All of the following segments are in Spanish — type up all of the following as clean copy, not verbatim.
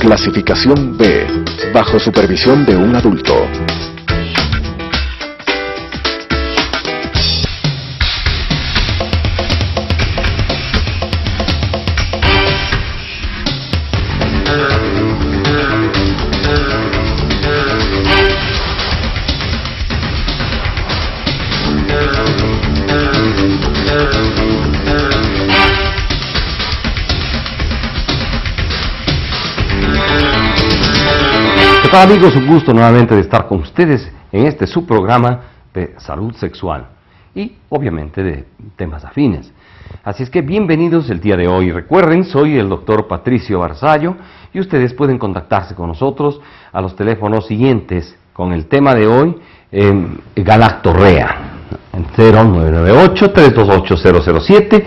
Clasificación B, bajo supervisión de un adulto. Hola amigos, un gusto nuevamente de estar con ustedes en este subprograma de salud sexual y obviamente de temas afines. Así es que bienvenidos el día de hoy. Recuerden, soy el doctor Patricio Barzallo y ustedes pueden contactarse con nosotros a los teléfonos siguientes con el tema de hoy, galactorrea, en 0998-328-007,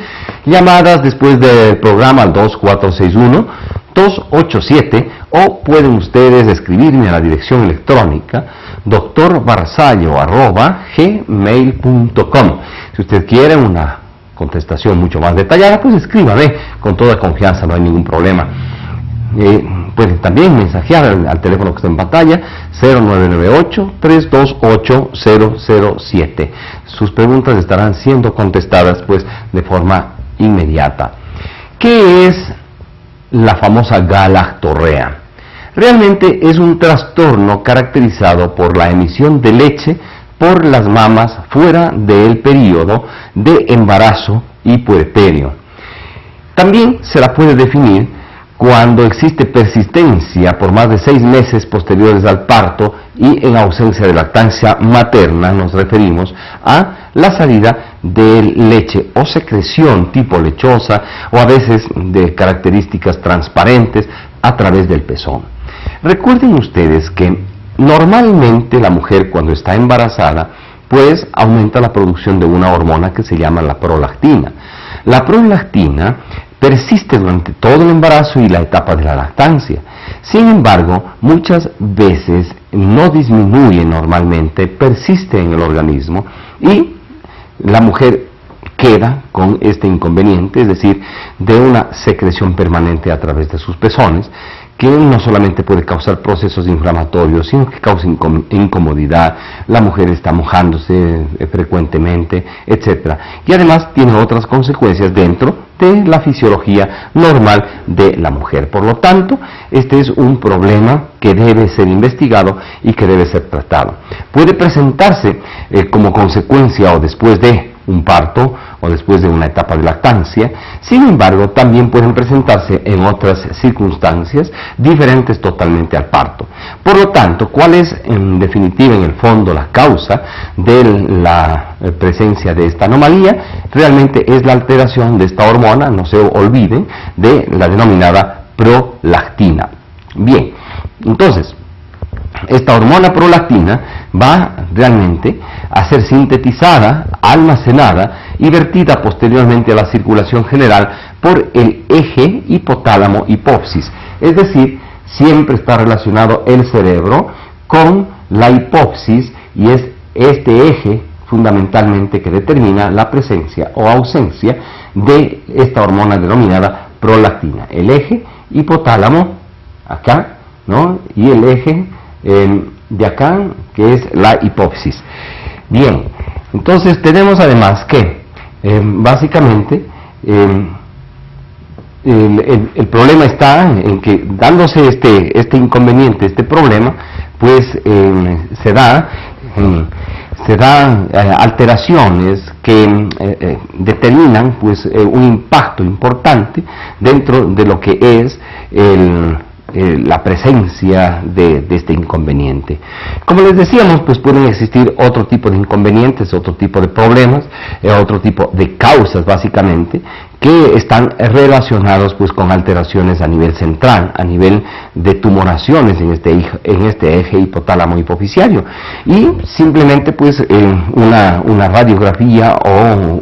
llamadas después del programa al 2461-287, o pueden ustedes escribirme a la dirección electrónica drbarzallo@gmail.com. Si usted quiere una contestación mucho más detallada, pues escríbame con toda confianza, no hay ningún problema. Pueden también mensajear al teléfono que está en pantalla, 0998-328-007. Sus preguntas estarán siendo contestadas pues de forma inmediata. ¿Qué es la famosa galactorrea? Realmente es un trastorno caracterizado por la emisión de leche por las mamas fuera del periodo de embarazo y puerperio. También se la puede definir cuando existe persistencia por más de 6 meses posteriores al parto y en ausencia de lactancia materna. Nos referimos a la salida de leche o secreción tipo lechosa o a veces de características transparentes a través del pezón. Recuerden ustedes que normalmente la mujer cuando está embarazada pues aumenta la producción de una hormona que se llama la prolactina. La prolactina persiste durante todo el embarazo y la etapa de la lactancia. Sin embargo, muchas veces no disminuye normalmente, persiste en el organismo y la mujer queda con este inconveniente, es decir, de una secreción permanente a través de sus pezones, que no solamente puede causar procesos inflamatorios, sino que causa incomodidad, la mujer está mojándose frecuentemente, etc. Y además tiene otras consecuencias dentro de la fisiología normal de la mujer. Por lo tanto, este es un problema que debe ser investigado y que debe ser tratado. Puede presentarse como consecuencia o después de un parto o después de una etapa de lactancia. Sin embargo, también pueden presentarse en otras circunstancias diferentes totalmente al parto. Por lo tanto, ¿cuál es en definitiva, en el fondo, la causa de la presencia de esta anomalía? Realmente es la alteración de esta hormona, no se olviden, de la denominada prolactina. Bien, entonces, esta hormona prolactina va realmente a ser sintetizada, almacenada y vertida posteriormente a la circulación general por el eje hipotálamo-hipófisis. Es decir, siempre está relacionado el cerebro con la hipófisis y es este eje fundamentalmente que determina la presencia o ausencia de esta hormona denominada prolactina. El eje hipotálamo, acá, ¿no? Y el eje de acá, que es la hipófisis. Bien, entonces tenemos además que básicamente el problema está en que dándose este inconveniente, este problema, pues se dan alteraciones que determinan pues un impacto importante dentro de lo que es la presencia de este inconveniente. Como les decíamos, pues pueden existir otro tipo de inconvenientes, otro tipo de problemas, otro tipo de causas básicamente, que están relacionados pues con alteraciones a nivel central, a nivel de tumoraciones en este eje hipotálamo hipofisiario, y simplemente pues una radiografía o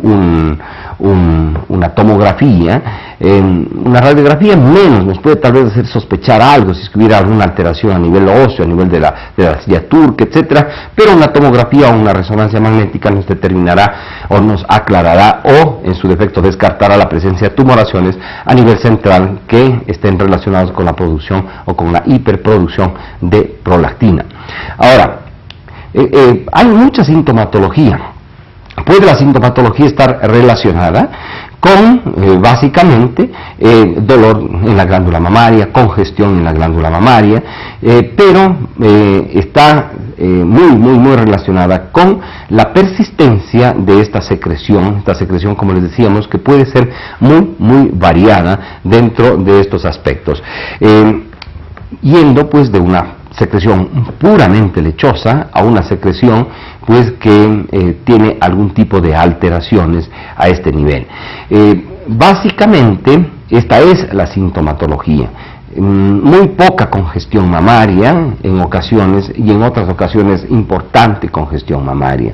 una tomografía Una radiografía menos, nos puede tal vez hacer sospechar algo, si hubiera alguna alteración a nivel óseo, a nivel de la silla turca, etcétera, pero una tomografía o una resonancia magnética nos determinará o nos aclarará o, en su defecto, descartará la presencia de tumoraciones a nivel central que estén relacionados con la producción o con la hiperproducción de prolactina. Ahora, hay mucha sintomatología. Puede la sintomatología estar relacionada con, básicamente, dolor en la glándula mamaria, congestión en la glándula mamaria, pero está muy relacionada con la persistencia de esta secreción, como les decíamos, que puede ser muy variada dentro de estos aspectos, yendo pues de una secreción puramente lechosa a una secreción pues que tiene algún tipo de alteraciones a este nivel. Básicamente esta es la sintomatología. Muy poca congestión mamaria en ocasiones y en otras ocasiones importante congestión mamaria.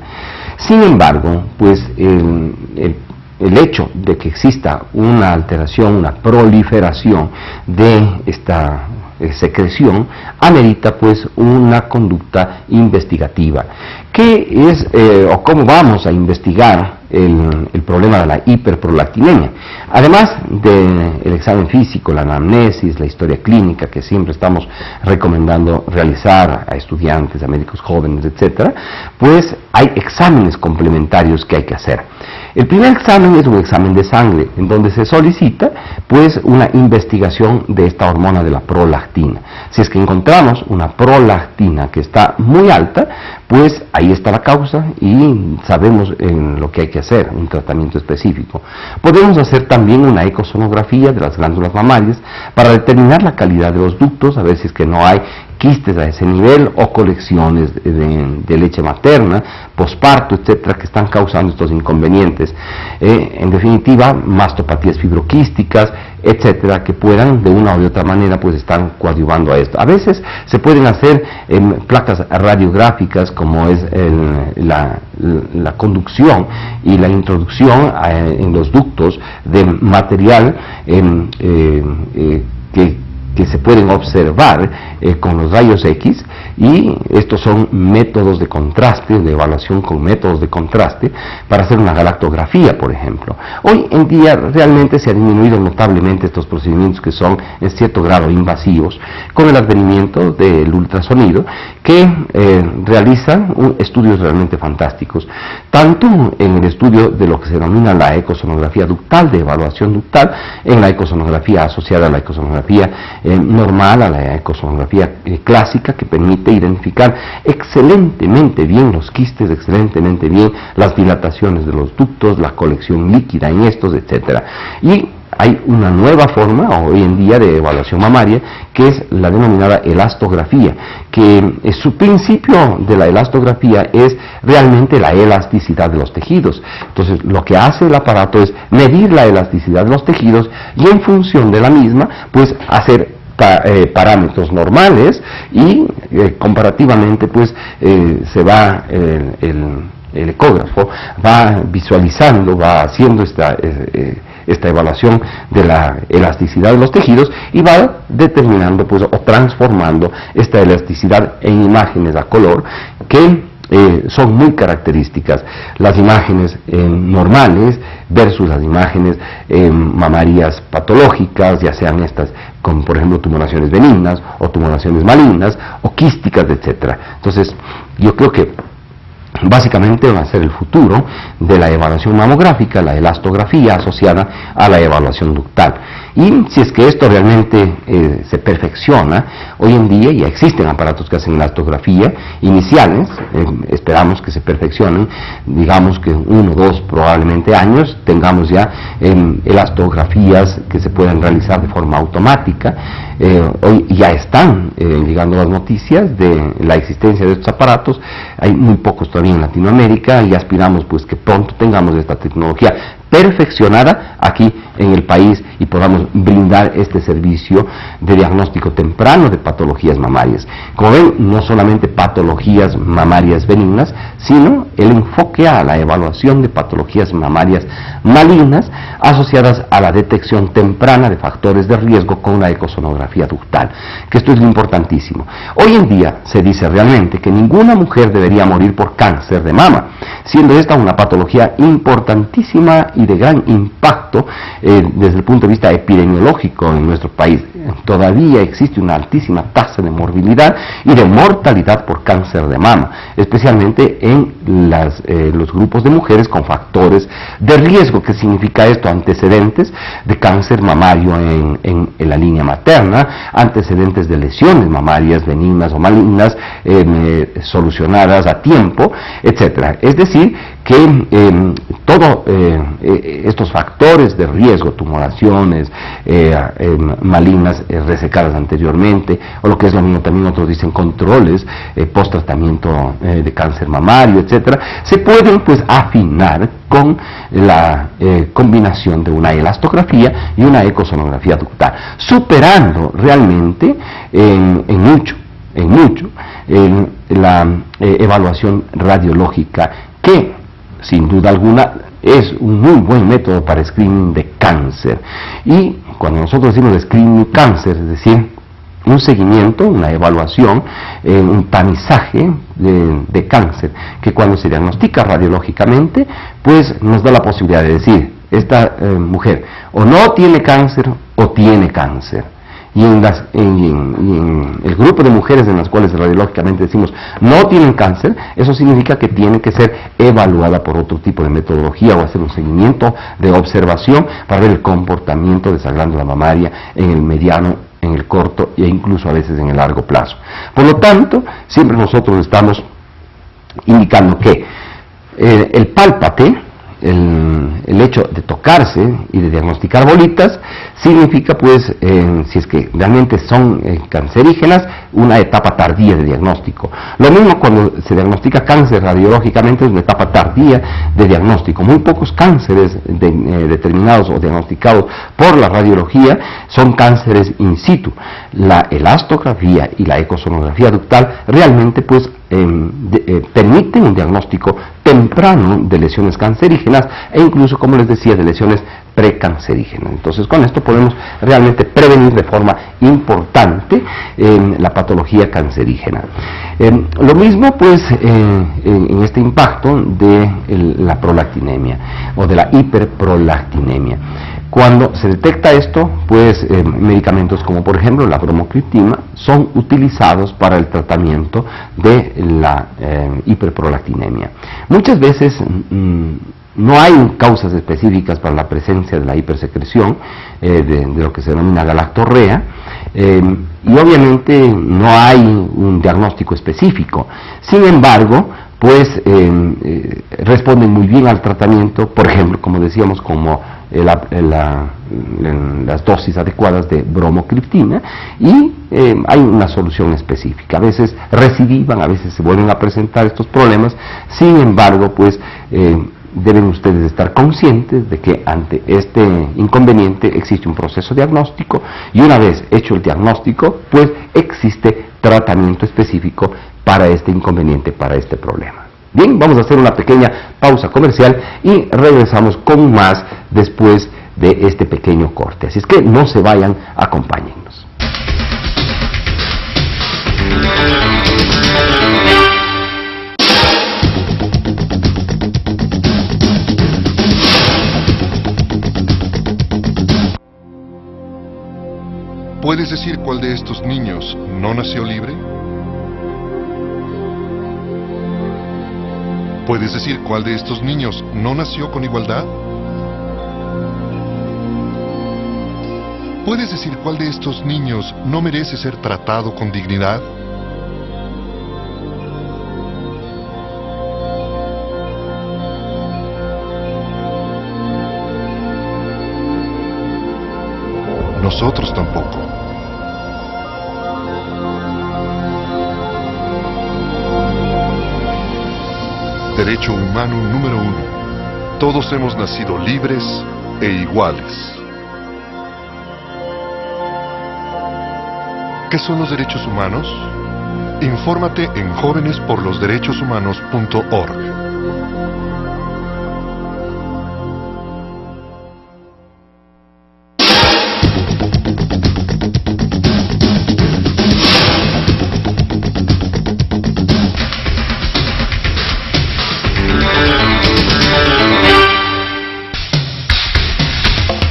Sin embargo, pues el hecho de que exista una alteración, una proliferación de esta secreción, amerita pues una conducta investigativa. ¿Qué es o cómo vamos a investigar el problema de la hiperprolactinemia? Además del examen físico, la anamnesis, la historia clínica que siempre estamos recomendando realizar a estudiantes, a médicos jóvenes, etcétera, pues hay exámenes complementarios que hay que hacer. El primer examen es un examen de sangre, en donde se solicita pues una investigación de esta hormona de la prolactina. Si es que encontramos una prolactina que está muy alta, pues ahí está la causa y sabemos lo que hay que hacer, un tratamiento específico. Podemos hacer también una ecosonografía de las glándulas mamarias para determinar la calidad de los ductos, a ver si es que no hay quistes a ese nivel o colecciones de leche materna, posparto, etcétera, que están causando estos inconvenientes. En definitiva, mastopatías fibroquísticas, etcétera, que puedan de una u otra manera pues estar coadyuvando a esto. A veces se pueden hacer placas radiográficas, como es la conducción y la introducción en los ductos de material que se pueden observar con los rayos X, y estos son métodos de contraste, de evaluación con métodos de contraste para hacer una galactografía, por ejemplo. Hoy en día realmente se han disminuido notablemente estos procedimientos que son en cierto grado invasivos, con el advenimiento del ultrasonido, que realizan estudios realmente fantásticos, tanto en el estudio de lo que se denomina la ecosonografía ductal, de evaluación ductal, en la ecosonografía asociada a la ecosonografía normal, a la ecosonografía clásica, que permite identificar excelentemente bien los quistes, excelentemente bien las dilataciones de los ductos, la colección líquida en estos, etcétera. Y hay una nueva forma hoy en día de evaluación mamaria, que es la denominada elastografía, que su principio de la elastografía es realmente la elasticidad de los tejidos. Entonces, lo que hace el aparato es medir la elasticidad de los tejidos y en función de la misma, pues hacer parámetros normales y comparativamente pues se va el ecógrafo va visualizando, va haciendo esta evaluación de la elasticidad de los tejidos y va determinando pues o transformando esta elasticidad en imágenes a color que son muy características. Las imágenes normales versus las imágenes mamarias patológicas, ya sean estas con, por ejemplo, tumoraciones benignas o tumoraciones malignas o quísticas, etcétera. Entonces, yo creo que básicamente va a ser el futuro de la evaluación mamográfica, la elastografía asociada a la evaluación ductal. Y si es que esto realmente se perfecciona, hoy en día ya existen aparatos que hacen elastografía iniciales, esperamos que se perfeccionen, digamos que 1 o 2 probablemente años, tengamos ya elastografías que se pueden realizar de forma automática. Hoy ya están llegando las noticias de la existencia de estos aparatos, hay muy pocos todavía en Latinoamérica y aspiramos pues que pronto tengamos esta tecnología perfeccionada aquí en el país y podamos brindar este servicio de diagnóstico temprano de patologías mamarias. Como ven, no solamente patologías mamarias benignas, sino el enfoque a la evaluación de patologías mamarias malignas asociadas a la detección temprana de factores de riesgo con la ecosonografía ductal, que esto es lo importantísimo. Hoy en día se dice realmente que ninguna mujer debería morir por cáncer de mama, siendo esta una patología importantísima y de gran impacto desde el punto de vista epidemiológico en nuestro país. Todavía existe una altísima tasa de morbilidad y de mortalidad por cáncer de mama, especialmente en los grupos de mujeres con factores de riesgo. ¿Qué significa esto? Antecedentes de cáncer mamario en la línea materna, antecedentes de lesiones mamarias benignas o malignas solucionadas a tiempo, etcétera. Es decir, que todos estos factores de riesgo, tumoraciones malignas resecadas anteriormente, o lo que es lo mismo también otros dicen controles post-tratamiento de cáncer mamario, etcétera, se pueden pues afinar con la combinación de una elastografía y una ecosonografía ductal, superando realmente en mucho la evaluación radiológica, que sin duda alguna es un muy buen método para screening de cáncer. Y cuando nosotros decimos screening cáncer, es decir, un seguimiento, una evaluación, un tamizaje de cáncer, que cuando se diagnostica radiológicamente, pues nos da la posibilidad de decir, esta mujer o no tiene cáncer o tiene cáncer. Y en el grupo de mujeres en las cuales radiológicamente decimos no tienen cáncer, eso significa que tiene que ser evaluada por otro tipo de metodología o hacer un seguimiento de observación para ver el comportamiento de esa glándula mamaria en el mediano, en el corto e incluso a veces en el largo plazo. Por lo tanto, siempre nosotros estamos indicando que el pálpate, el hecho de tocarse y de diagnosticar bolitas, significa pues, si es que realmente son cancerígenas, una etapa tardía de diagnóstico. Lo mismo cuando se diagnostica cáncer radiológicamente, es una etapa tardía de diagnóstico. Muy pocos cánceres determinados o diagnosticados por la radiología son cánceres in situ. La elastografía y la ecosonografía ductal realmente pues permiten un diagnóstico temprano de lesiones cancerígenas e incluso, como les decía, de lesiones precancerígenas. Entonces, con esto podemos realmente prevenir de forma importante la patología cancerígena. Lo mismo, pues, en este impacto de la prolactinemia o de la hiperprolactinemia. Cuando se detecta esto, pues medicamentos como por ejemplo la bromocriptina son utilizados para el tratamiento de la hiperprolactinemia. Muchas veces no hay causas específicas para la presencia de la hipersecreción de lo que se denomina galactorrea, y obviamente no hay un diagnóstico específico. Sin embargo, pues responden muy bien al tratamiento, por ejemplo, como decíamos, como las dosis adecuadas de bromocriptina, y hay una solución específica. A veces recidivan, a veces se vuelven a presentar estos problemas. Sin embargo, pues deben ustedes estar conscientes de que ante este inconveniente existe un proceso diagnóstico, y una vez hecho el diagnóstico, pues existe tratamiento específico para este inconveniente, para este problema. Bien, vamos a hacer una pequeña pausa comercial y regresamos con más después de este pequeño corte. Así es que no se vayan, acompáñennos. ¿Puedes decir cuál de estos niños no nació libre? ¿Puedes decir cuál de estos niños no nació con igualdad? ¿Puedes decir cuál de estos niños no merece ser tratado con dignidad? Nosotros tampoco. Derecho humano número 1. Todos hemos nacido libres e iguales. ¿Qué son los derechos humanos? Infórmate en jovenesporlosderechoshumanos.org.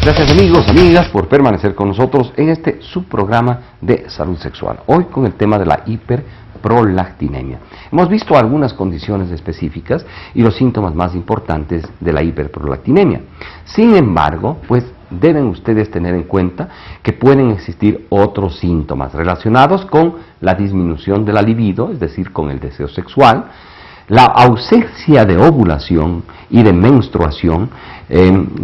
Gracias amigos, amigas, por permanecer con nosotros en este subprograma de salud sexual. Hoy con el tema de la hiperprolactinemia. Hemos visto algunas condiciones específicas y los síntomas más importantes de la hiperprolactinemia. Sin embargo, pues deben ustedes tener en cuenta que pueden existir otros síntomas relacionados con la disminución de la libido, es decir, con el deseo sexual, la ausencia de ovulación y de menstruación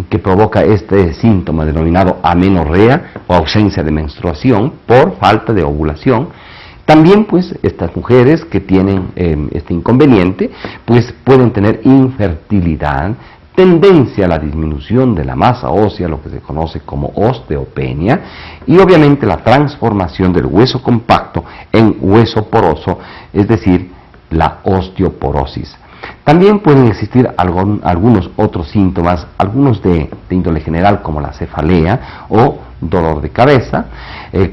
que provoca este síntoma denominado amenorrea o ausencia de menstruación por falta de ovulación. También pues estas mujeres que tienen este inconveniente pues pueden tener infertilidad, tendencia a la disminución de la masa ósea, lo que se conoce como osteopenia, y obviamente la transformación del hueso compacto en hueso poroso, es decir, la osteoporosis. También pueden existir algunos otros síntomas, algunos de índole general como la cefalea o dolor de cabeza,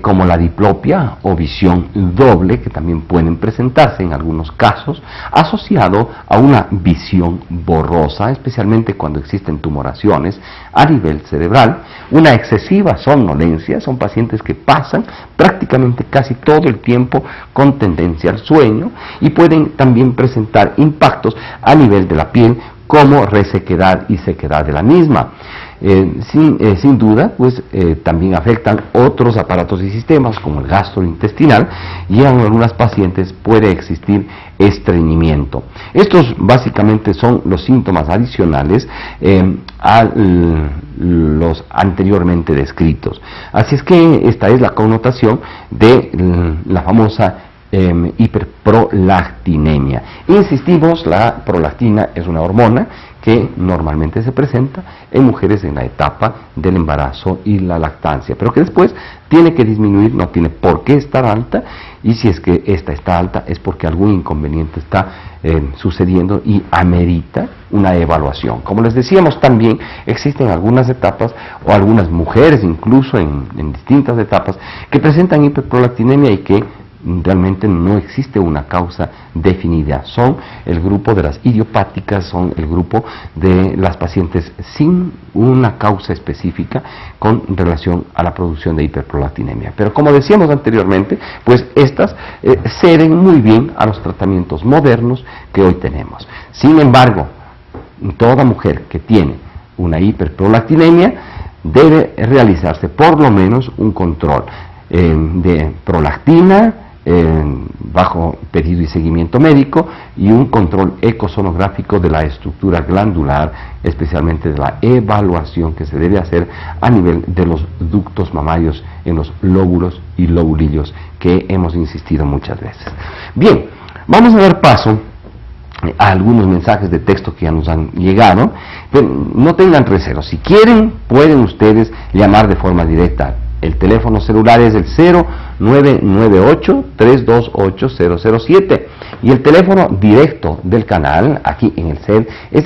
como la diplopia o visión doble, que también pueden presentarse en algunos casos, asociado a una visión borrosa, especialmente cuando existen tumoraciones a nivel cerebral, una excesiva somnolencia, son pacientes que pasan prácticamente casi todo el tiempo con tendencia al sueño, y pueden también presentar impactos a nivel de la piel como resequedad y sequedad de la misma. Sin duda, pues también afectan otros aparatos y sistemas como el gastrointestinal, y en algunas pacientes puede existir estreñimiento. Estos básicamente son los síntomas adicionales a los anteriormente descritos. Así es que esta es la connotación de la famosa hiperprolactinemia. Insistimos, la prolactina es una hormona que normalmente se presenta en mujeres en la etapa del embarazo y la lactancia, pero que después tiene que disminuir, no tiene por qué estar alta, y si es que esta está alta es porque algún inconveniente está sucediendo y amerita una evaluación. Como les decíamos, también existen algunas etapas o algunas mujeres incluso en distintas etapas que presentan hiperprolactinemia y que realmente no existe una causa definida. Son el grupo de las idiopáticas, son el grupo de las pacientes sin una causa específica con relación a la producción de hiperprolactinemia. Pero como decíamos anteriormente, pues estas ceden muy bien a los tratamientos modernos que hoy tenemos. Sin embargo, toda mujer que tiene una hiperprolactinemia debe realizarse por lo menos un control de prolactina bajo pedido y seguimiento médico, y un control ecosonográfico de la estructura glandular, especialmente de la evaluación que se debe hacer a nivel de los ductos mamarios en los lóbulos y lobulillos, que hemos insistido muchas veces. Bien, vamos a dar paso a algunos mensajes de texto que ya nos han llegado. Pero no tengan recelo, si quieren pueden ustedes llamar de forma directa. El teléfono celular es el 0998-328-007 y el teléfono directo del canal aquí en el CED es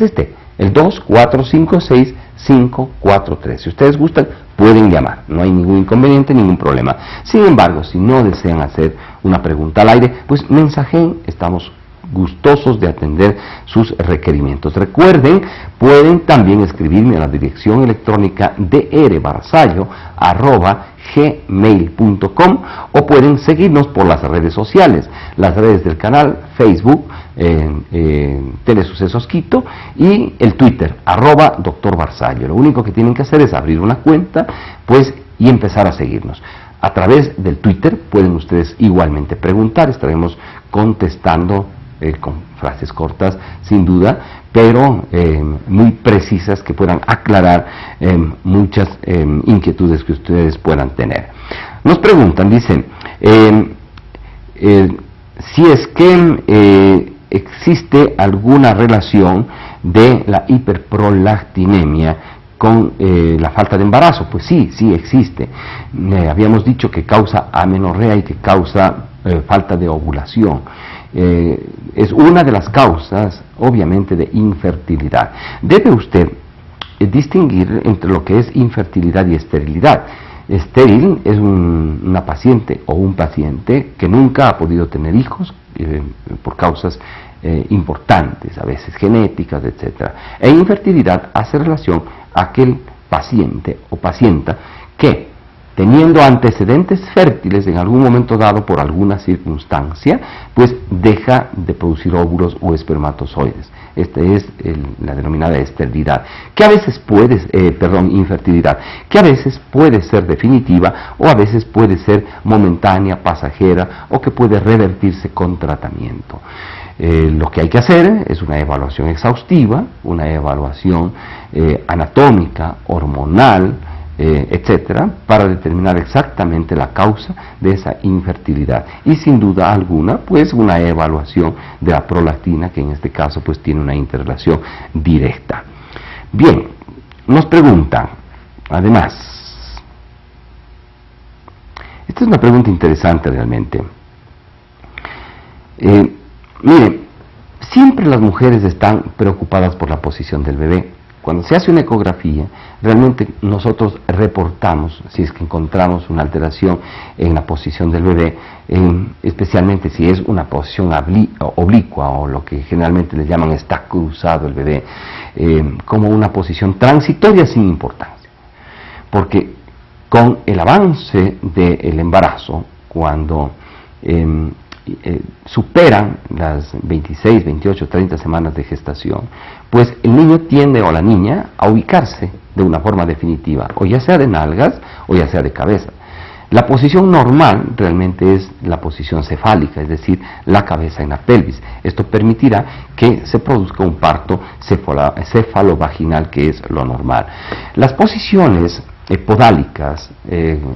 el 2456-543. Si ustedes gustan, pueden llamar, no hay ningún inconveniente, ningún problema. Sin embargo, si no desean hacer una pregunta al aire, pues mensajen, estamos gustosos de atender sus requerimientos. Recuerden, pueden también escribirme a la dirección electrónica drbarsallo@gmail.com, o pueden seguirnos por las redes sociales, las redes del canal Facebook, Telesucesos Quito, y el Twitter, @Dr. Barsallo. Lo único que tienen que hacer es abrir una cuenta, pues, y empezar a seguirnos. A través del Twitter pueden ustedes igualmente preguntar, estaremos contestando con frases cortas, sin duda, pero muy precisas, que puedan aclarar muchas inquietudes que ustedes puedan tener. Nos preguntan, dicen, si es que existe alguna relación de la hiperprolactinemia con la falta de embarazo. Pues sí, sí existe. Habíamos dicho que causa amenorrea y que causa falta de ovulación. Es una de las causas, obviamente, de infertilidad. Debe usted distinguir entre lo que es infertilidad y esterilidad. Estéril es una paciente o un paciente que nunca ha podido tener hijos por causas importantes, a veces genéticas, etc. E infertilidad hace relación a aquel paciente o pacienta que, teniendo antecedentes fértiles en algún momento dado por alguna circunstancia, pues deja de producir óvulos o espermatozoides. Esta es la denominada esterilidad, que a veces puede, infertilidad, que a veces puede ser definitiva o a veces puede ser momentánea, pasajera o que puede revertirse con tratamiento. Lo que hay que hacer es una evaluación exhaustiva, una evaluación anatómica, hormonal, etcétera, para determinar exactamente la causa de esa infertilidad y sin duda alguna pues una evaluación de la prolactina, que en este caso pues tiene una interrelación directa. Bien, nos preguntan además, esta es una pregunta interesante realmente. Mire, siempre las mujeres están preocupadas por la posición del bebé. Cuando se hace una ecografía, realmente nosotros reportamos, si es que encontramos una alteración en la posición del bebé, especialmente si es una posición oblicua o lo que generalmente le llaman está cruzado el bebé, como una posición transitoria sin importancia. Porque con el avance del embarazo, cuando superan las 26, 28, 30 semanas de gestación, pues el niño tiende o la niña a ubicarse de una forma definitiva, o ya sea de nalgas o ya sea de cabeza. La posición normal realmente es la posición cefálica, es decir, la cabeza en la pelvis. Esto permitirá que se produzca un parto cefalovaginal, que es lo normal. Las posiciones podálicas,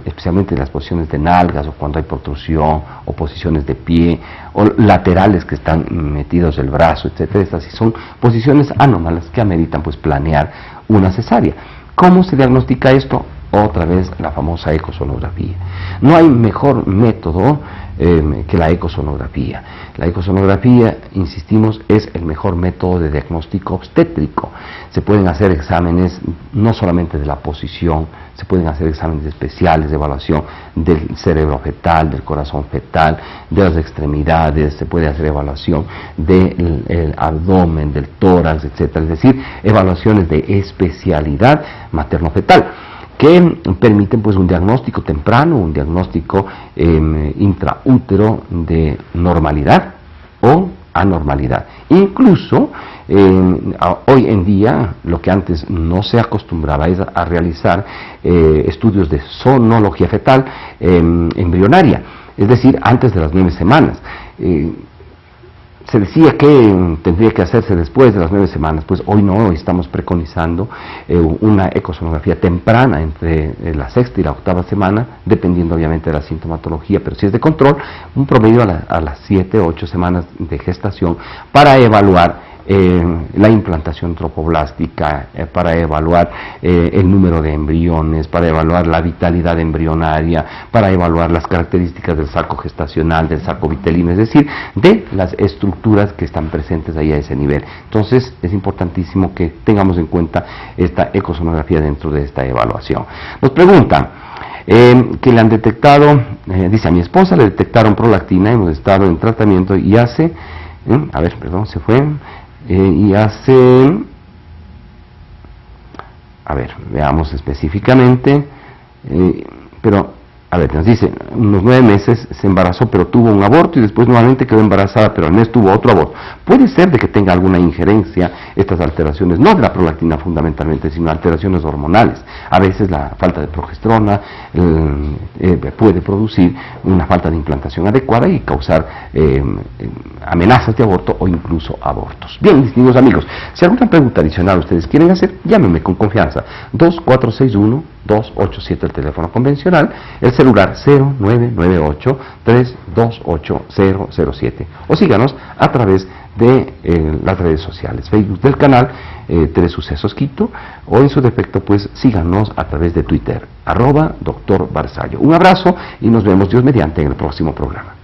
especialmente las posiciones de nalgas o cuando hay protrusión, o posiciones de pie, o laterales que están metidos el brazo, etcétera, estas sí son posiciones anómalas que ameritan pues planear una cesárea. ¿Cómo se diagnostica esto? Otra vez la famosa ecosonografía. No hay mejor método que la ecosonografía. La ecosonografía, insistimos, es el mejor método de diagnóstico obstétrico. Se pueden hacer exámenes no solamente de la posición, se pueden hacer exámenes especiales de evaluación del cerebro fetal, del corazón fetal, de las extremidades, se puede hacer evaluación del abdomen, del tórax, etc. Es decir, evaluaciones de especialidad materno-fetal, que permiten pues un diagnóstico temprano, un diagnóstico intraútero de normalidad o anormalidad. Incluso hoy en día, lo que antes no se acostumbraba es a realizar estudios de sonología fetal embrionaria, es decir, antes de las 9 semanas. Se decía que tendría que hacerse después de las 9 semanas, pues hoy no, hoy estamos preconizando una ecosonografía temprana entre la 6ª y la 8ª semana, dependiendo obviamente de la sintomatología, pero si es de control, un promedio a las 7 o 8 semanas de gestación, para evaluar la implantación trofoblástica, para evaluar el número de embriones, para evaluar la vitalidad embrionaria, para evaluar las características del saco gestacional, del saco vitelino, es decir, de las estructuras que están presentes ahí a ese nivel. Entonces es importantísimo que tengamos en cuenta esta ecosonografía dentro de esta evaluación. Nos preguntan que le han detectado, dice, a mi esposa le detectaron prolactina, hemos estado en tratamiento y hace, veamos específicamente, nos dice, unos 9 meses se embarazó pero tuvo un aborto y después nuevamente quedó embarazada pero al mes tuvo otro aborto. Puede ser de que tenga alguna injerencia estas alteraciones, no de la prolactina fundamentalmente, sino alteraciones hormonales. A veces la falta de progesterona puede producir una falta de implantación adecuada y causar amenazas de aborto o incluso abortos. Bien, distinguidos amigos, si alguna pregunta adicional ustedes quieren hacer, llámenme con confianza, 2461 3287 el teléfono convencional, el celular 0998-328007. O síganos a través de las redes sociales, Facebook del canal Telesucesos Quito, o en su defecto pues síganos a través de Twitter, @Dr. Barzallo. Un abrazo y nos vemos Dios mediante en el próximo programa.